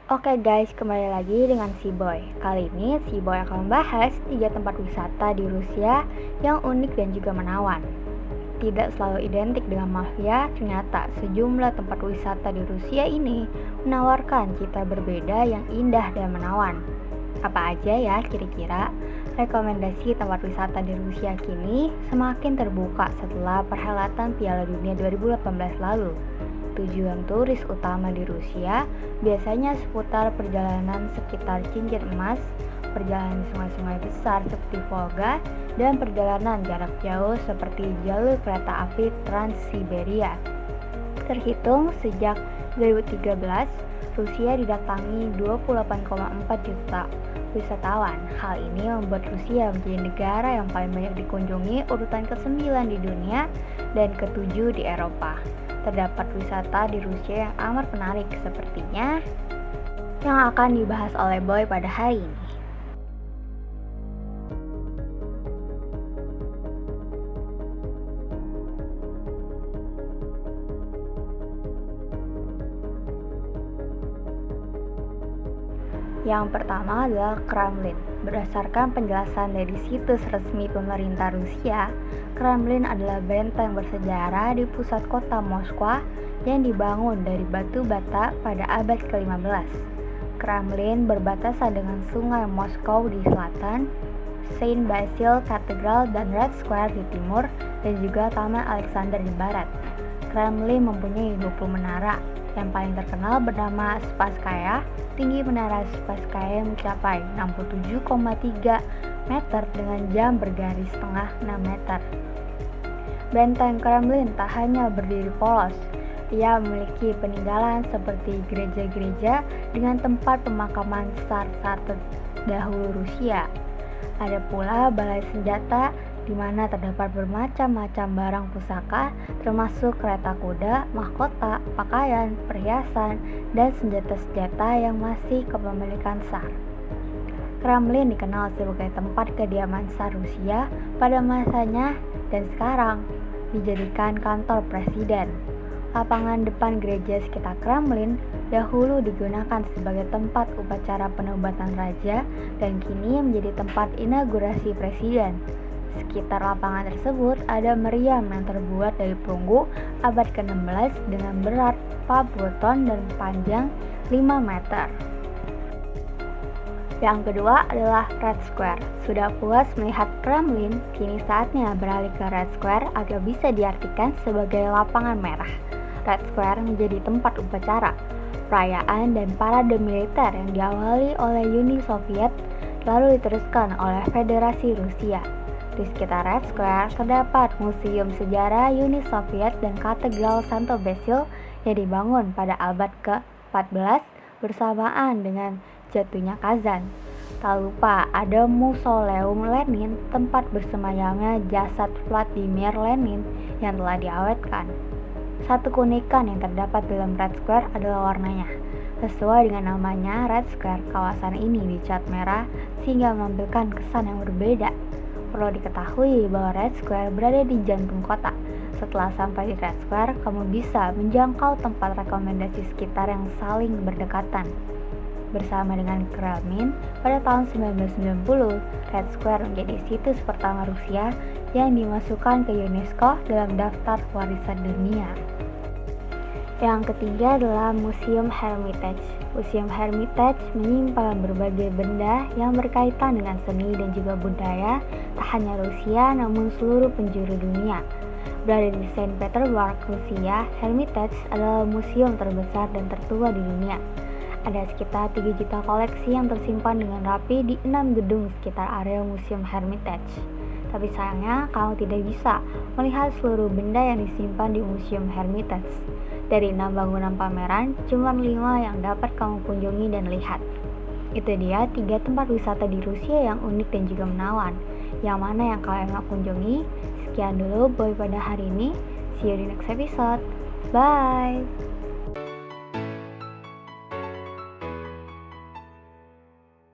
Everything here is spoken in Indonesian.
Oke guys, kembali lagi dengan si Boy. Kali ini si Boy akan membahas 3 tempat wisata di Rusia yang unik dan juga menawan. Tidak selalu identik dengan mafia, ternyata sejumlah tempat wisata di Rusia ini menawarkan cita berbeda yang indah dan menawan. Apa aja ya kira-kira? Rekomendasi tempat wisata di Rusia kini semakin terbuka setelah perhelatan Piala Dunia 2018 lalu. Tujuan turis utama di Rusia biasanya seputar perjalanan sekitar cincin emas, perjalanan di sungai-sungai besar seperti Volga, dan perjalanan jarak jauh seperti jalur kereta api Trans-Siberia. Terhitung sejak 2013, Rusia didatangi 28,4 juta wisatawan. Hal ini membuat Rusia menjadi negara yang paling banyak dikunjungi, urutan ke-9 di dunia dan ke-7 di Eropa. Terdapat wisata di Rusia yang amat menarik sepertinya yang akan dibahas oleh Boy pada hari ini. Yang pertama adalah Kremlin. Berdasarkan penjelasan dari situs resmi pemerintah Rusia, Kremlin adalah benteng bersejarah di pusat kota Moskwa yang dibangun dari batu bata pada abad ke-15. Kremlin berbatasan dengan sungai Moskow di selatan, Saint Basil Cathedral dan Red Square di timur, dan juga Taman Alexander di barat. Kremlin mempunyai 20 menara. Yang paling terkenal bernama Spasskaya. Tinggi menara Spasskaya mencapai 67,3 meter dengan jam bergaris setengah 6 meter. Benteng Kremlin tak hanya berdiri polos, ia memiliki peninggalan seperti gereja-gereja dengan tempat pemakaman tsar-tsar terdahulu Rusia. Ada pula balai senjata di mana terdapat bermacam-macam barang pusaka termasuk kereta kuda, mahkota, pakaian, perhiasan, dan senjata-senjata yang masih kepemilikan tsar. Kremlin dikenal sebagai tempat kediaman tsar Rusia pada masanya dan sekarang dijadikan kantor presiden. Lapangan depan gereja sekitar Kremlin dahulu digunakan sebagai tempat upacara penobatan raja dan kini menjadi tempat inaugurasi presiden. Sekitar lapangan tersebut ada meriam yang terbuat dari perunggu abad ke-16 dengan berat 40 ton dan panjang 5 meter. Yang kedua adalah Red Square. Sudah puas melihat Kremlin, kini saatnya beralih ke Red Square agar bisa diartikan sebagai lapangan merah. Red Square menjadi tempat upacara, perayaan dan parade militer yang diawali oleh Uni Soviet lalu diteruskan oleh Federasi Rusia. Di sekitar Red Square terdapat Museum Sejarah Uni Soviet dan Katedral Santo Basil yang dibangun pada abad ke-14 bersamaan dengan jatuhnya Kazan. Tak lupa ada Mausoleum Lenin, tempat bersemayamnya jasad Vladimir Lenin yang telah diawetkan. Satu keunikan yang terdapat dalam Red Square adalah warnanya. Sesuai dengan namanya, Red Square, kawasan ini dicat merah sehingga menampilkan kesan yang berbeda. Perlu diketahui bahwa Red Square berada di jantung kota. Setelah sampai di Red Square, kamu bisa menjangkau tempat rekomendasi sekitar yang saling berdekatan. Bersama dengan Kremlin, pada tahun 1990, Red Square menjadi situs pertama Rusia yang dimasukkan ke UNESCO dalam daftar warisan dunia. Yang ketiga adalah Museum Hermitage. Museum Hermitage menyimpan berbagai benda yang berkaitan dengan seni dan juga budaya tak hanya Rusia namun seluruh penjuru dunia. Berada di Saint Petersburg, Rusia, Hermitage adalah museum terbesar dan tertua di dunia. Ada sekitar 3 juta koleksi yang tersimpan dengan rapi di 6 gedung sekitar area Museum Hermitage. Tapi sayangnya kamu tidak bisa melihat seluruh benda yang disimpan di Museum Hermitage. Dari 6 bangunan pameran, cuma 5 yang dapat kamu kunjungi dan lihat. Itu dia 3 tempat wisata di Rusia yang unik dan juga menawan. Yang mana yang kalian mau kunjungi? Sekian dulu Boy pada hari ini. See you di next episode. Bye!